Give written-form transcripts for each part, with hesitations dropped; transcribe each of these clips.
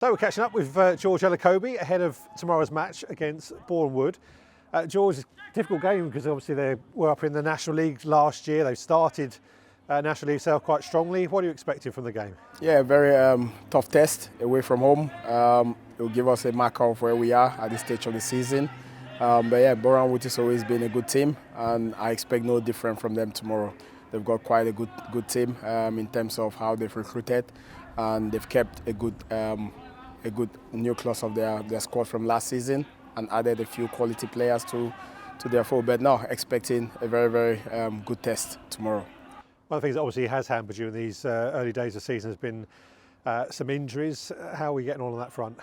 So we're catching up with George Elokobi ahead of tomorrow's match against Boreham Wood. George, it's a difficult game because obviously they were up in the National League last year. They've started National League sale quite strongly. What are you expecting from the game? Yeah, very tough test away from home. It will give us a marker of where we are at this stage of the season. But yeah, Boreham Wood has always been a good team, and I expect no different from them tomorrow. They've got quite a good team in terms of how they've recruited, and they've kept a good nucleus of their squad from last season and added a few quality players to their fold. But now expecting a very good test tomorrow. One of the things that obviously has hampered you in these early days of the season has been some injuries. How are we getting on that front?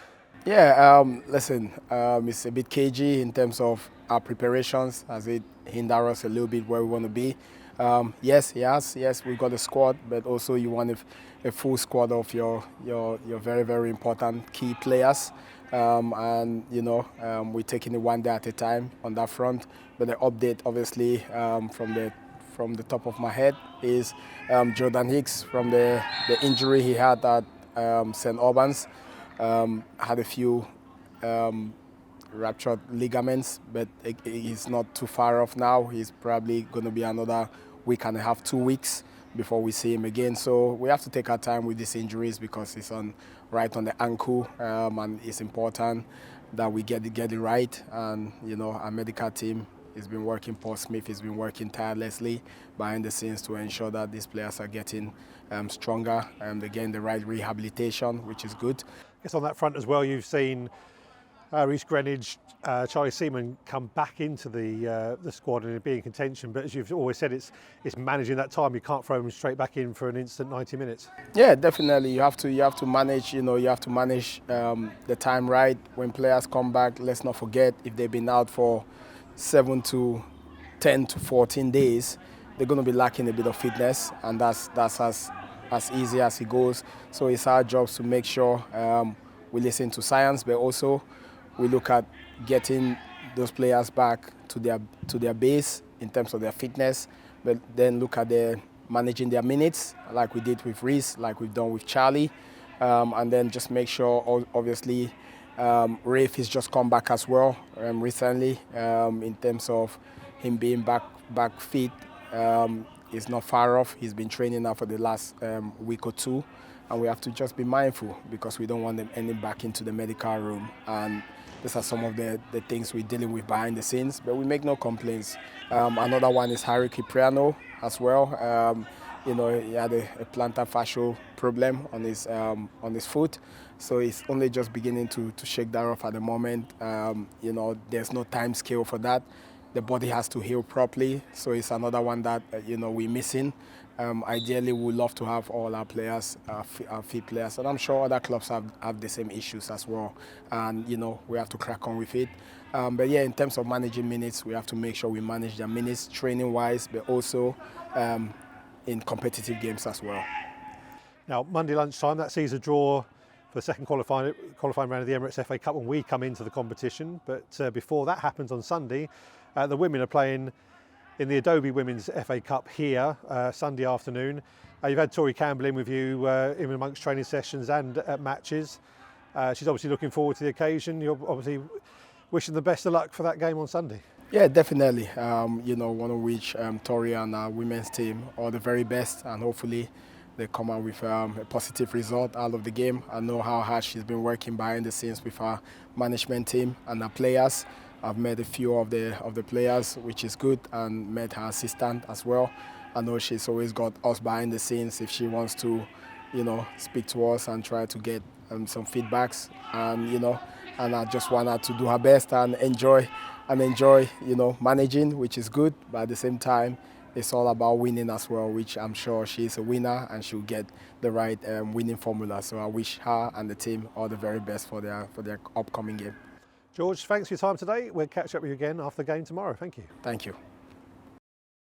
Yeah, listen, it's a bit cagey in terms of our preparations, as it hinders us a little bit where we want to be. Yes, we've got a squad, but also you want a full squad of your very important key players. And we're taking it one day at a time on that front. But the update, obviously, from the top of my head is Jordan Hicks, from the injury he had at St. Albans. Had a few ruptured ligaments, but he's not too far off now. He's probably going to be another week and a half, 2 weeks before we see him again. So we have to take our time with these injuries because it's right on the ankle, and it's important that we get it right. And our medical team has been working. Paul Smith has been working tirelessly behind the scenes to ensure that these players are getting stronger and they're getting the right rehabilitation, which is good. I guess on that front as well, you've seen Reece Greenwich, Charlie Seaman come back into the squad and be in contention. But as you've always said, it's managing that time. You can't throw them straight back in for an instant 90 minutes. Yeah, definitely. You have to manage. You have to manage the time right when players come back. Let's not forget, if they've been out for 7 to 10 to 14 days, they're going to be lacking a bit of fitness, and that's as easy as it goes. So it's our job to make sure we listen to science, but also we look at getting those players back to their base in terms of their fitness, but then look at managing their minutes, like we did with Reece, like we've done with Charlie, and then just make sure, obviously, Rafe has just come back as well recently in terms of him being back fit. He's not far off. He's been training now for the last week or two, and we have to just be mindful because we don't want them ending back into the medical room. And these are some of the things we're dealing with behind the scenes, but we make no complaints. Another one is Harry Cipriano as well. He had a plantar fascial problem on his foot, so he's only just beginning to shake that off at the moment. There's no time scale for that. The body has to heal properly, so it's another one that we're missing. Ideally, we'd love to have all our players, our fit players, and I'm sure other clubs have the same issues as well. And we have to crack on with it. But yeah, in terms of managing minutes, we have to make sure we manage their minutes training-wise, but also in competitive games as well. Now, Monday lunchtime, that sees a draw for the second qualifying round of the Emirates FA Cup when we come into the competition. But before that happens on Sunday, the women are playing in the Adobe Women's FA Cup here Sunday afternoon. You've had Tori Campbell in with you in amongst training sessions and at matches. She's obviously looking forward to the occasion. You're obviously wishing the best of luck for that game on Sunday. Yeah, definitely. Want to wish Tori and our women's team all the very best, and hopefully they come out with a positive result out of the game. I know how hard she's been working behind the scenes with our management team and our players. I've met a few of the players, which is good, and met her assistant as well. I know she's always got us behind the scenes if she wants to, speak to us and try to get some feedbacks. And I just want her to do her best and enjoy, managing, which is good. But at the same time, it's all about winning as well, which I'm sure she's a winner and she'll get the right winning formula. So I wish her and the team all the very best for their upcoming game. George, thanks for your time today. We'll catch up with you again after the game tomorrow. Thank you. Thank you.